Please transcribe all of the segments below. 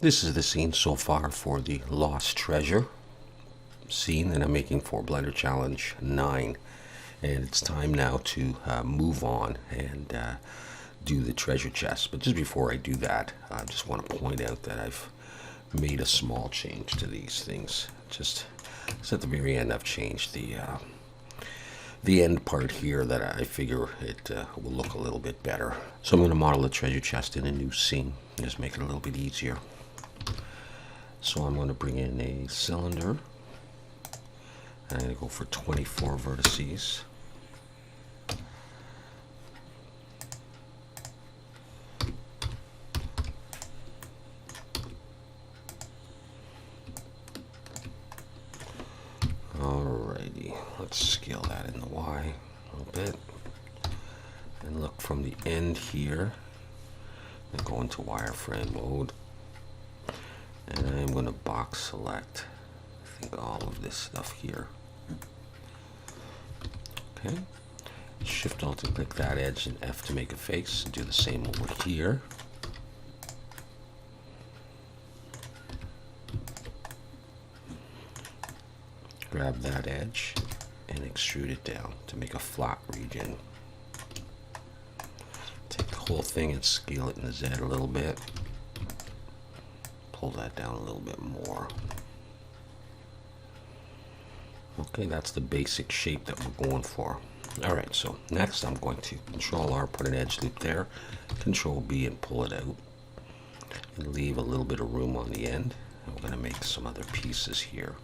This is the scene so far for the Lost Treasure scene that I'm making for Blender Challenge 9. And it's time now to move on and do the treasure chest. But just before I do that, I just want to point out that I've made a small change to these things. Just at the very end, I've changed the end part here that I figure it will look a little bit better. So I'm going to model the treasure chest in a new scene, just make it a little bit easier. So I'm going to bring in a cylinder. I'm going to go for 24 vertices. Alrighty, let's scale that in the Y a little bit. And look from the end here, and go into wireframe mode. And I'm going to box select, I think, all of this stuff here. Okay. Shift Alt and click that edge and F to make a face. Do the same over here. Grab that edge and extrude it down to make a flat region. Take the whole thing and scale it in the Z a little bit. Pull that down a little bit more. Okay, that's the basic shape that we're going for. Alright, so next I'm going to Control R, put an edge loop there, Control B and pull it out. And leave a little bit of room on the end. And we're going to make some other pieces here.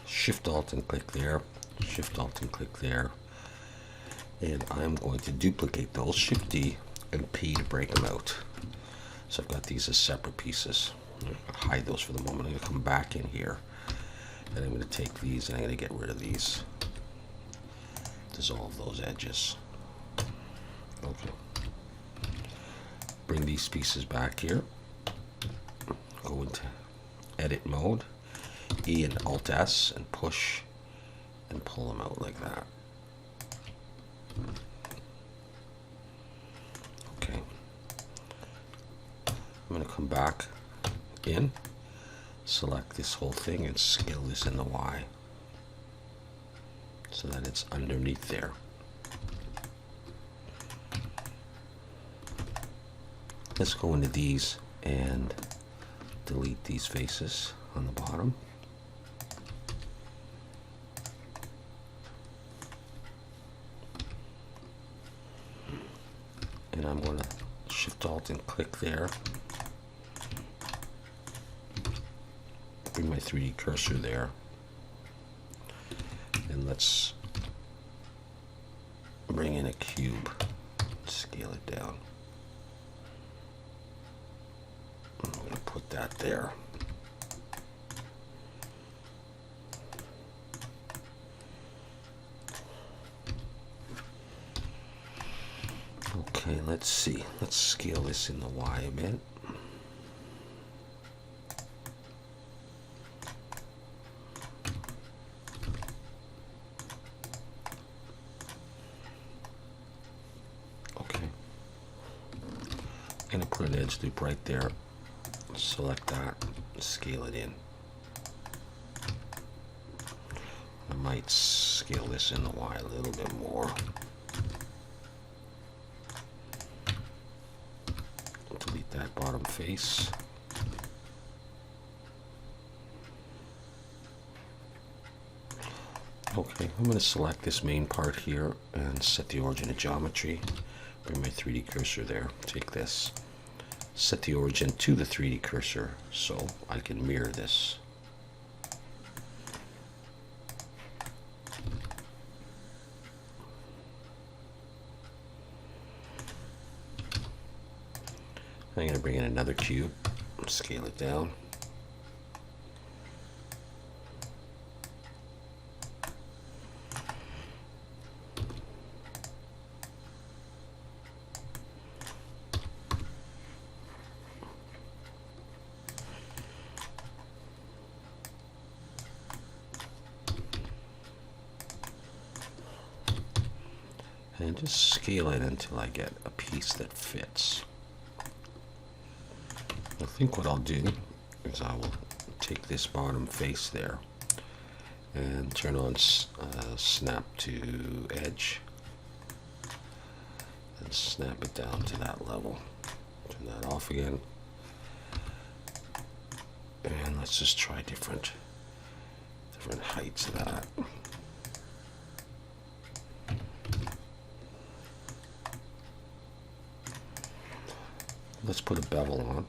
Shift Alt and click there, Shift Alt and click there. And I'm going to duplicate those, Shift D and P to break them out. So I've got these as separate pieces. I'm going to hide those for the moment. I'm going to come back in here and I'm going to take these and I'm going to get rid of these. Dissolve those edges. Okay. Bring these pieces back here. Go into edit mode. E and Alt S and push and pull them out like that. Okay. I'm going to come back in, select this whole thing and scale this in the Y so that it's underneath there. Let's go into these and delete these faces on the bottom. And I'm going to Shift Alt and click there. Bring my 3D cursor there. And let's bring in a cube. Scale it down. I'm going to put that there. Okay, let's see. Let's scale this in the Y a bit. Okay. I'm going to put an edge loop right there. Select that, scale it in. I might scale this in the Y a little bit more. Delete that bottom face. Okay, I'm going to select this main part here and set the origin of geometry. Bring my 3D cursor there. Take this. Set the origin to the 3D cursor so I can mirror this. I'm going to bring in another cube, scale it down. And just scale it until I get a piece that fits. I think what I'll do is I will take this bottom face there and turn on snap to edge and snap it down to that level. Turn that off again. And let's just try different heights of that. Let's put a bevel on.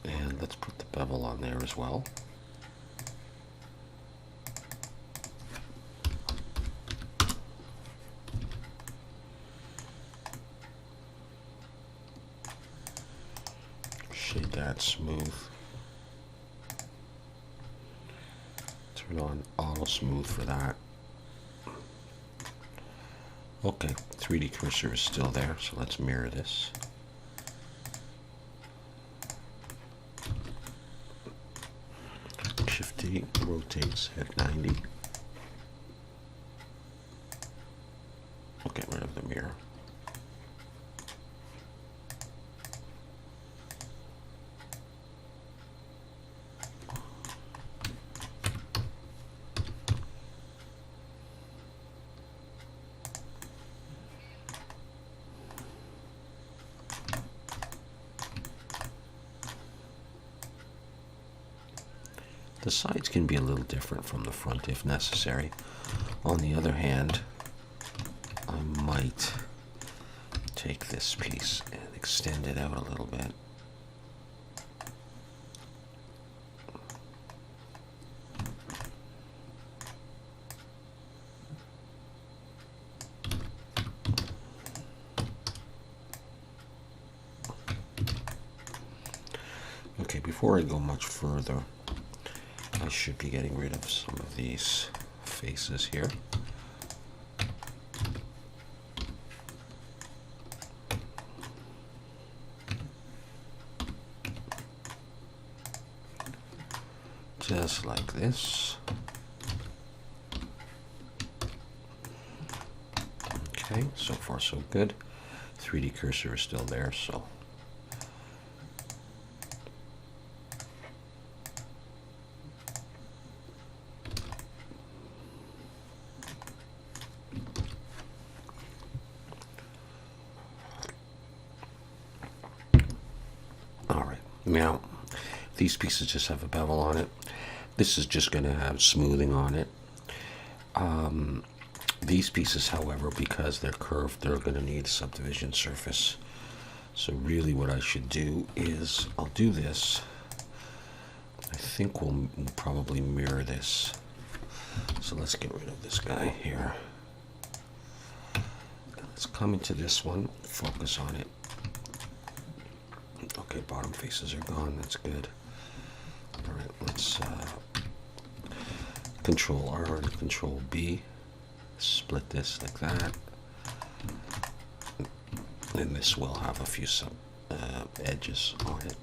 And let's put the bevel on there as well. Shade that smooth. Turn on auto smooth for that. Okay, 3D cursor is still there, so let's mirror this. Shift D rotates at 90. I'll get rid of the mirror. The sides can be a little different from the front if necessary. On the other hand, I might take this piece and extend it out a little bit. Okay, before I go much further, I should be getting rid of some of these faces here. Just like this. Okay, so far so good. 3D cursor is still there, so now, these pieces just have a bevel on it. This is just going to have smoothing on it. These pieces, however, because they're curved, they're going to need subdivision surface. So really what I should do is, I'll do this. I think we'll probably mirror this. So let's get rid of this guy here. Let's come into this one, focus on it. Okay, bottom faces are gone. That's good. All right, let's Control R and Control B. Split this like that. And this will have a few edges on it,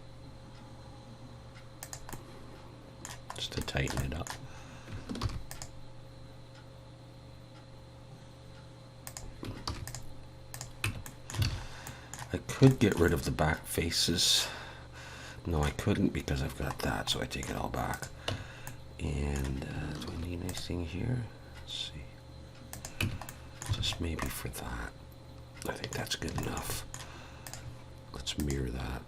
just to tighten it up. I could get rid of the back faces. No, I couldn't because I've got that, so I take it all back. And do I need anything here? Let's see. Just maybe for that. I think that's good enough. Let's mirror that.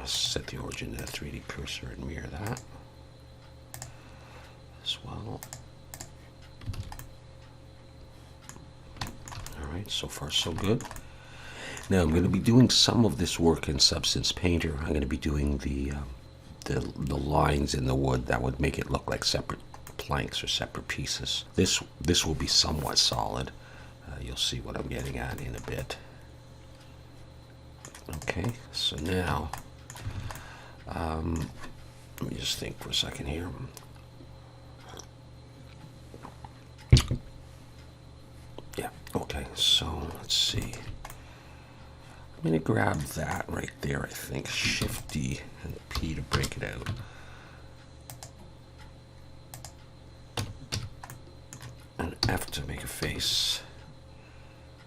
Set the origin to 3D cursor and mirror that as well. All right, so far so good. Now I'm going to be doing some of this work in Substance Painter. I'm going to be doing the lines in the wood that would make it look like separate planks or separate pieces. This will be somewhat solid. You'll see what I'm getting at in a bit. Okay, so now let me just think for a second here. Yeah, okay, so let's see. I'm I'm going to grab that right there, I think. Shift D and P to break it out. And F to make a face.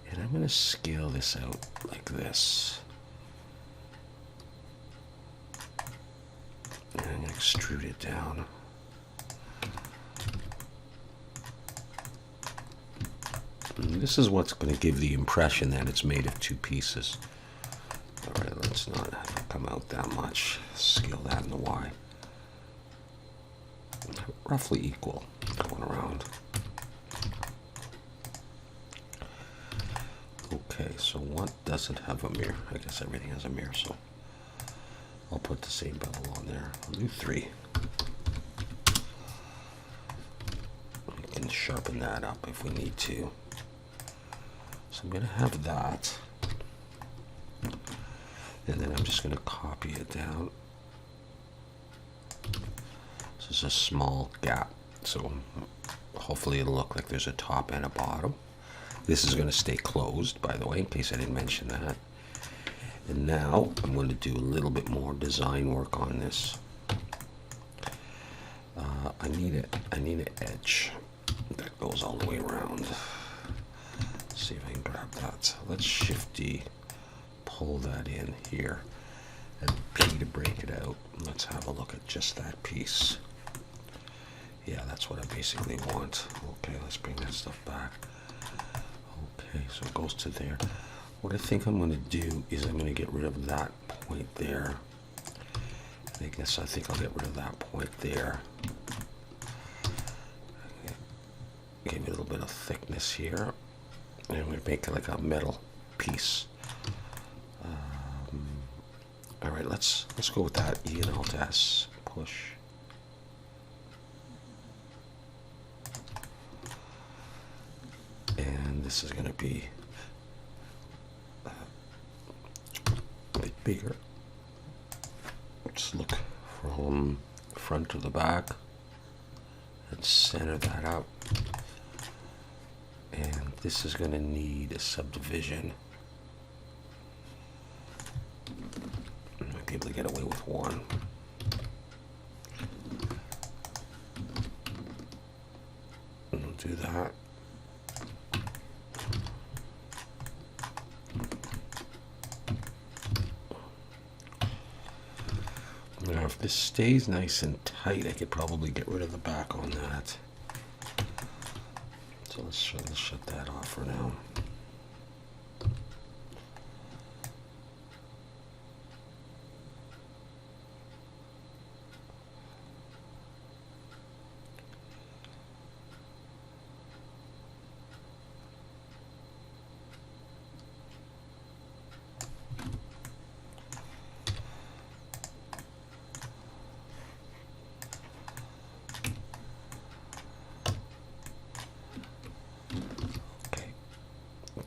And I'm going to scale this out like this. And I'm going to extrude it down. And this is what's going to give the impression that it's made of two pieces. Alright, let's not come out that much. Scale that in the Y. Roughly equal going around. Okay, so what doesn't have a mirror? I guess everything has a mirror, so I'll put the same bevel on there. I'll do 3. We can sharpen that up if we need to. So I'm going to have that. And then I'm just going to copy it down. This is a small gap, so hopefully it'll look like there's a top and a bottom. This is going to stay closed, by the way, in case I didn't mention that. And now I'm going to do a little bit more design work on this. I need an edge that goes all the way around. Let's see if I can grab that. Let's Shift D, pull that in here, and P to break it out. Let's have a look at just that piece. Yeah, that's what I basically want. Okay, let's bring that stuff back. Okay, so it goes to there. What I think I'm going to do is I'm going to get rid of that point there. I think I'll get rid of that point there. Give it a little bit of thickness here. And I'm going to make it like a metal piece. All right, let's go with that. E and Alt S, push. And this is going to be a bit bigger. Just look from front to the back and center that out. And this is going to need a subdivision. I might be able to get away with one. And we'll do that. Now, if this stays nice and tight, I could probably get rid of the back on that. So let's shut that off for now.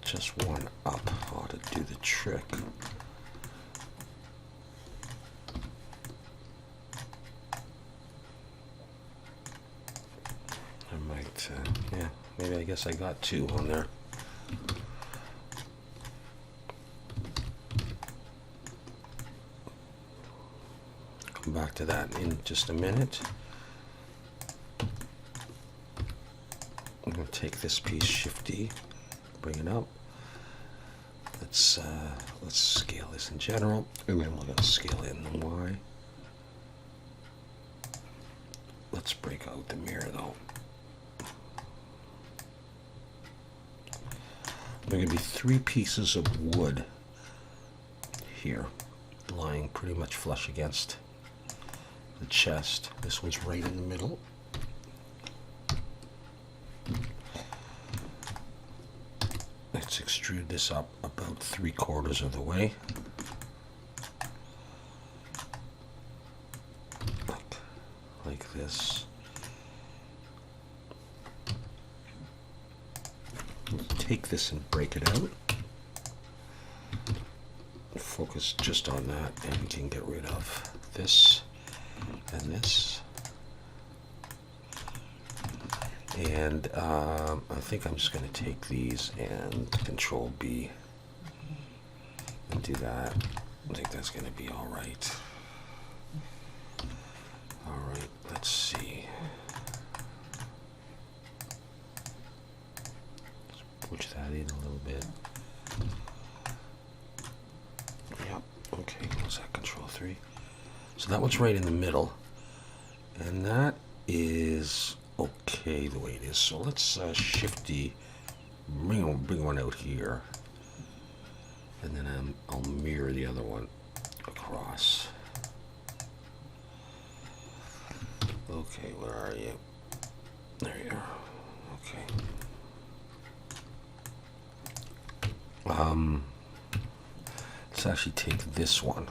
Just one up ought to do the trick. I might, yeah, maybe I guess I got 2 on there. Come back to that in just a minute. I'm going to take this piece, Shift D, bring it up. Let's scale this in general, and then we're going to scale it in the Y. Let's break out the mirror though. There are going to be 3 pieces of wood here, lying pretty much flush against the chest. This one's right in the middle. Let's extrude this up about 3/4 of the way. Like this. Take this and break it out. Focus just on that, and we can get rid of this and this. And I think I'm just going to take these and Control B and do that. I think that's going to be all right. All right, let's see. Let's push that in a little bit. Yep, okay, what's that, Control 3? So that one's right in the middle. And that is okay the way it is. So let's shifty, bring one out here. And then I'll mirror the other one across. Okay, where are you? There you are. Okay. Let's actually take this one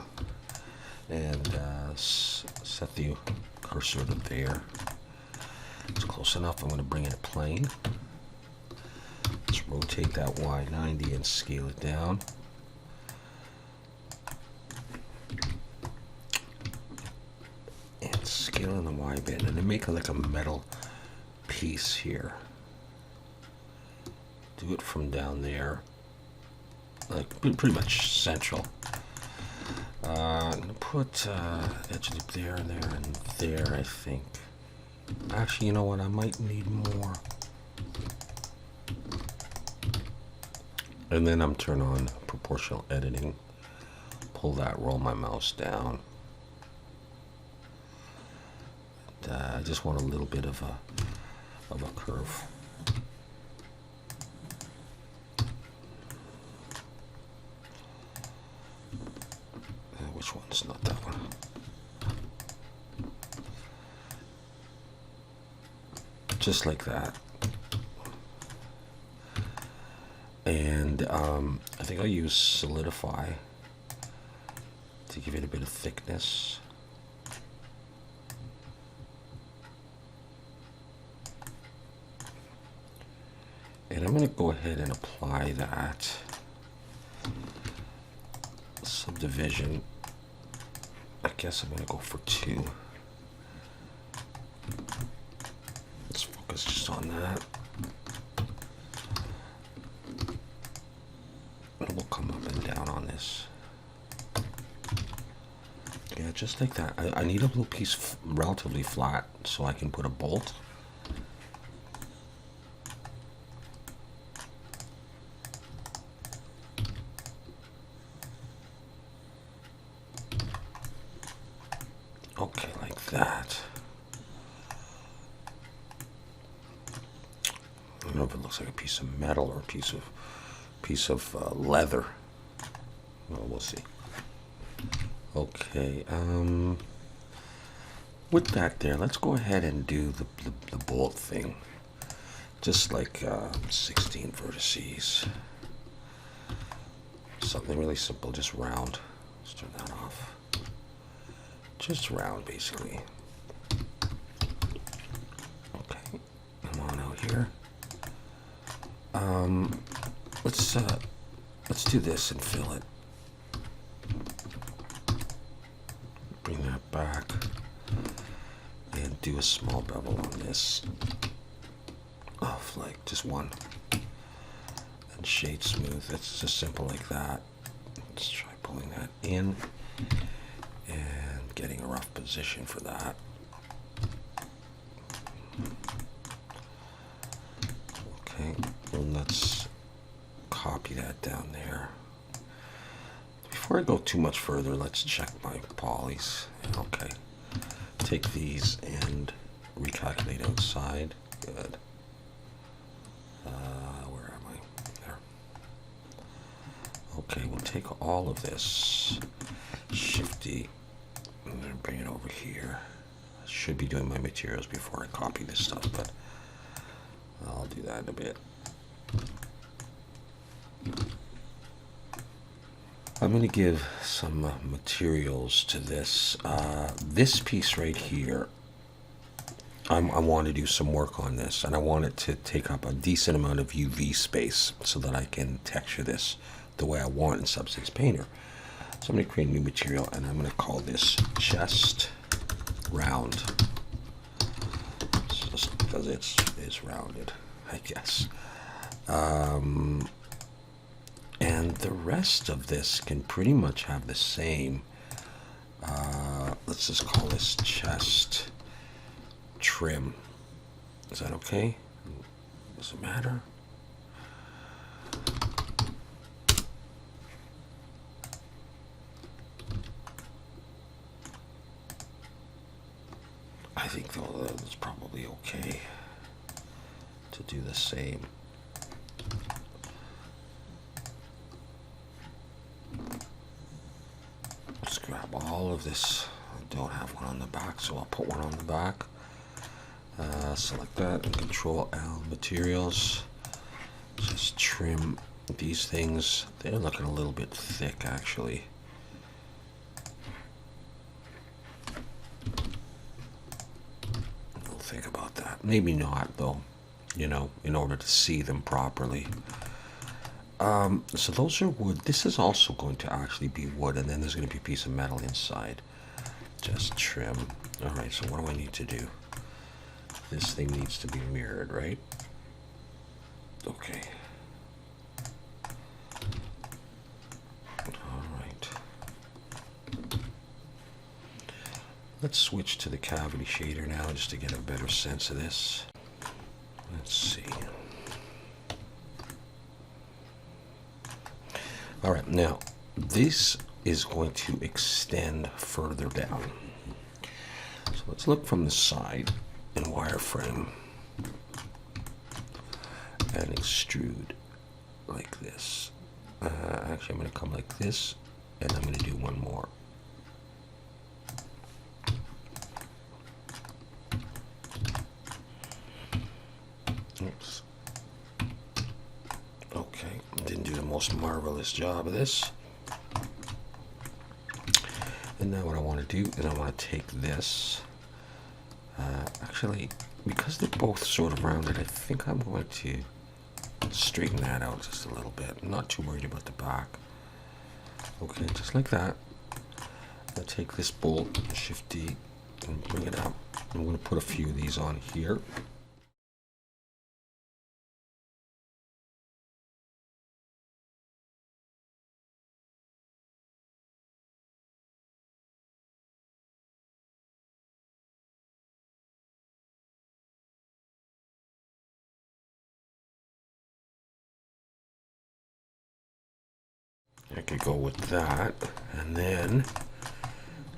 and set the cursor to there. It's close enough. I'm going to bring it plane. Let's rotate that Y90 and scale it down. And scale in the Y bend, and then make like a metal piece here. Do it from down there, like pretty much central. I'm gonna put edge loop there and there and there, I think. Actually, you know what? I might need more. And then I'm turn on proportional editing. Pull that, roll my mouse down. And, I just want a little bit of a curve. Which one's not that one? Just like that. And I think I'll use solidify to give it a bit of thickness. And I'm going to go ahead and apply that subdivision. I guess I'm going to go for 2. Let's focus just on that. And we'll come up and down on this. Yeah, just like that. I need a little piece relatively flat so I can put a bolt. Okay, like that. I don't know if it looks like a piece of metal or a piece of leather. Well, we'll see. Okay, with that there, let's go ahead and do the bolt thing. Just like 16 vertices. Something really simple, just round. Let's turn that off. Just round, basically. Okay, come on out here. Let's do this and fill it. Bring that back and do a small bevel on this. Off like just one. And shade smooth. It's just simple like that. Let's try pulling that in and getting a rough position for that. Okay, and let's copy that down there. Before I go too much further, let's check my polys. Okay, take these and recalculate outside. Good. Where am I? There. Okay, we'll take all of this, Shift-D, and then bring it over here. I should be doing my materials before I copy this stuff, but I'll do that in a bit. I'm going to give some materials to this. This piece right here, I want to do some work on this, and I want it to take up a decent amount of UV space so that I can texture this the way I want in Substance Painter. So I'm going to create a new material, and I'm going to call this Chest Round. Just because it's rounded, I guess. And And the rest of this can pretty much have the same. Let's just call this chest trim. Is that okay? Does it matter? I think though that's probably okay to do the same. Let's grab all of this. I don't have one on the back, so I'll put one on the back. Select that and Control L materials. Just trim these things. They're looking a little bit thick actually. We'll think about that. Maybe not though, you know, in order to see them properly. So those are wood. This is also going to actually be wood, and then there's going to be a piece of metal inside. Just trim. All right, so what do I need to do? This thing needs to be mirrored, right? Okay. All right. Let's switch to the cavity shader now just to get a better sense of this. Let's see. All right, now this is going to extend further down. So let's look from the side and wireframe and extrude like this. Actually, I'm going to come like this, and I'm going to do one more. Oops. Okay, didn't do the most marvelous job of this. And now what I want to do is I want to take this. Actually, because they're both sort of rounded, I think I'm going to straighten that out just a little bit. I'm not too worried about the back. Okay, just like that. I'll take this bolt, Shift D, and bring it up. I'm going to put a few of these on here. I could go with that, and then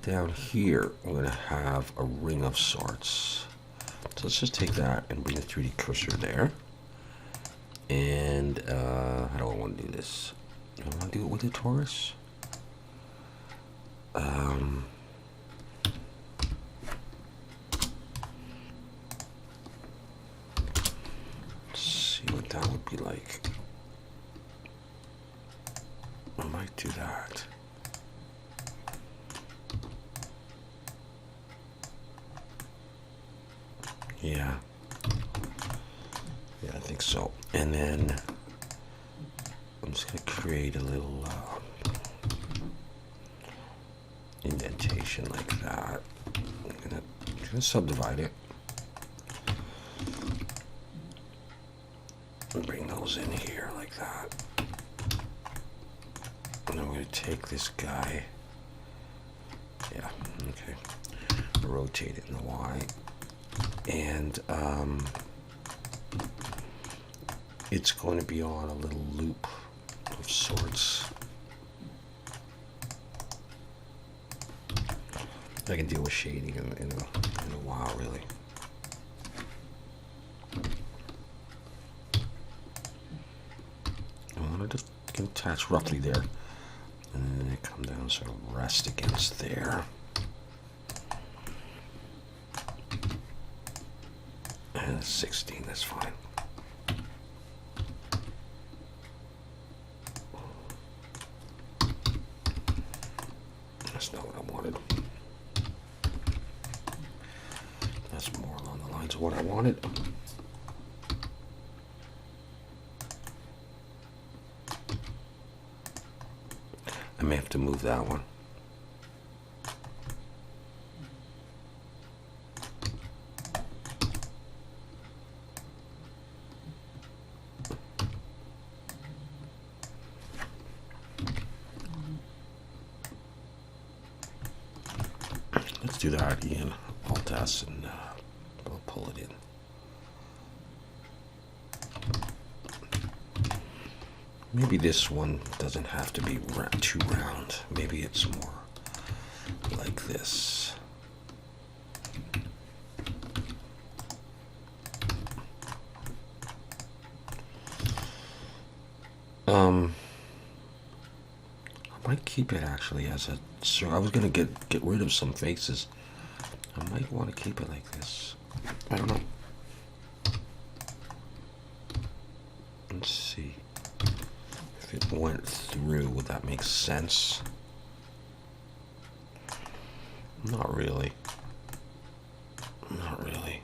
down here I'm going to have a ring of sorts. So let's just take that and bring the 3D cursor there. And how do I want to do this? Do I want to do it with the torus? Let's see what that would be like. I might do that. Yeah. Yeah, I think so. And then I'm just going to create a little indentation like that. I'm going to subdivide it. And bring those in here like that. And I'm going to take this guy. Yeah, okay. Rotate it in the Y. And it's going to be on a little loop of sorts. I can deal with shading in a while, really. I want to attach roughly there, and then it come down, sort of rest against there. And 16, that's fine. That's not what I wanted. That's more along the lines of what I wanted. I may have to move that one. do that, Ian. Alt S, and I'll pull it in. Maybe this one doesn't have to be too round. Maybe it's more like this. I might keep it actually as a. So I was gonna get rid of some faces. I might want to keep it like this. I don't know. Let's see if it went through. Would that make sense? Not really. Not really.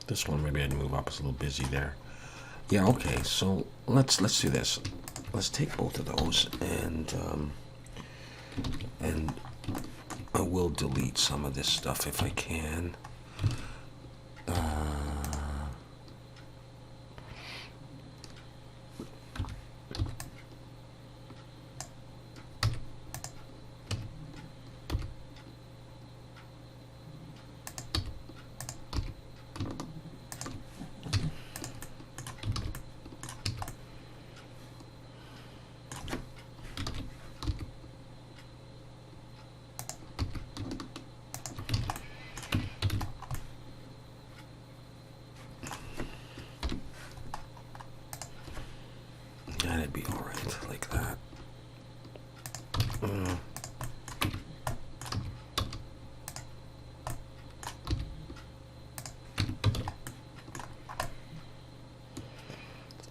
This one maybe I'd move up. It's a little busy there. Yeah, okay, so let's do this. Let's take both of those and I will delete some of this stuff if I can. That'd be all right, like that.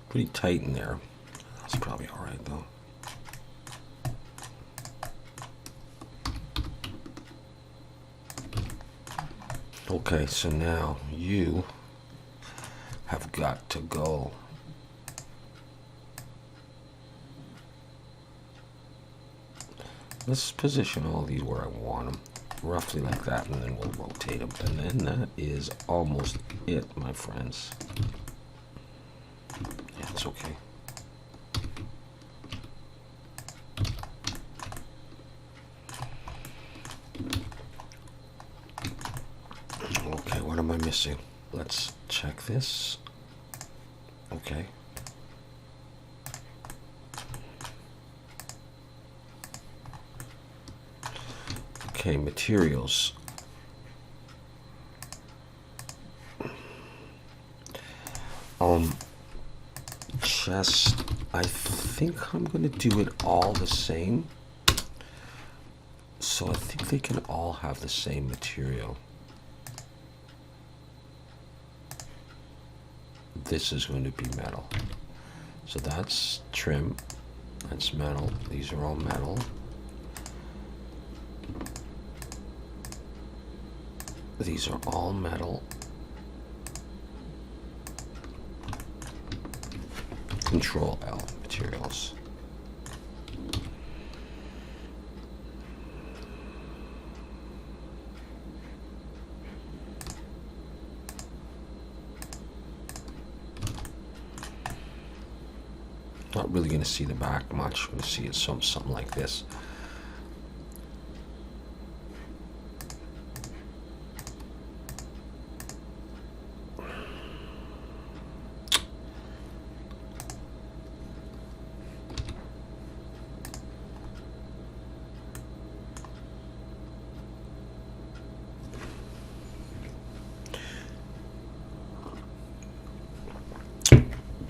Pretty tight in there. That's probably all right, though. Okay, so now you have got to go. Let's position all these where I want them, roughly like that, and then we'll rotate them. And then that is almost it, my friends. Yeah, it's okay. Okay, what am I missing? Let's check this. Okay. Okay, materials. Chest, I think I'm gonna do it all the same. So I think they can all have the same material. This is going to be metal. So that's trim, that's metal, these are all metal. These are all metal. Control L, materials. Not really going to see the back much. I'm going to see it something like this.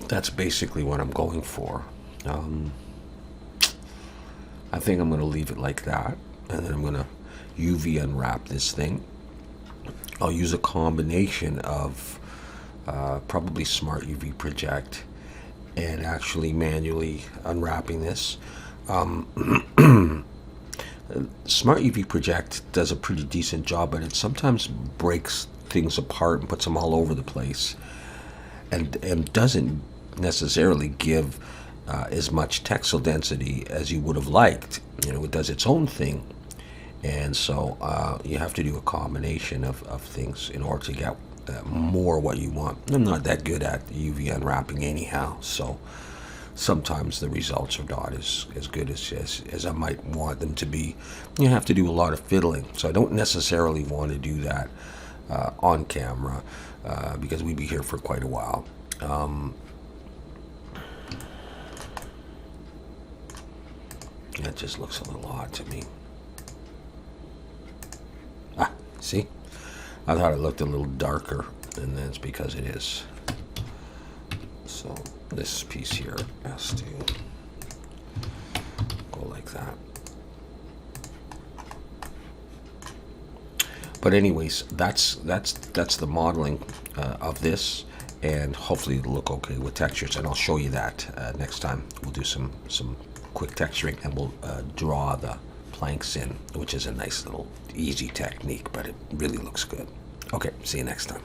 That's basically what I'm going for. I think I'm going to leave it like that, and then I'm going to UV unwrap this thing. I'll use a combination of probably Smart UV Project and actually manually unwrapping this. Smart UV Project does a pretty decent job, but it sometimes breaks things apart and puts them all over the place, and doesn't necessarily give as much textile density as you would have liked. You know, it does its own thing, and so you have to do a combination of things in order to get more what you want. I'm not that good at UV unwrapping anyhow, so sometimes the results are not as good as I might want them to be. You have to do a lot of fiddling, so I don't necessarily want to do that on camera because we'd be here for quite a while. That just looks a little odd to me. Ah, see? I thought it looked a little darker, and that's because it is. So this piece here has to go like that. But anyways, that's the modeling of this, and hopefully it'll look okay with textures, and I'll show you that next time. We'll do some quick texturing, and we'll draw the planks in, which is a nice little easy technique, but it really looks good. Okay, see you next time.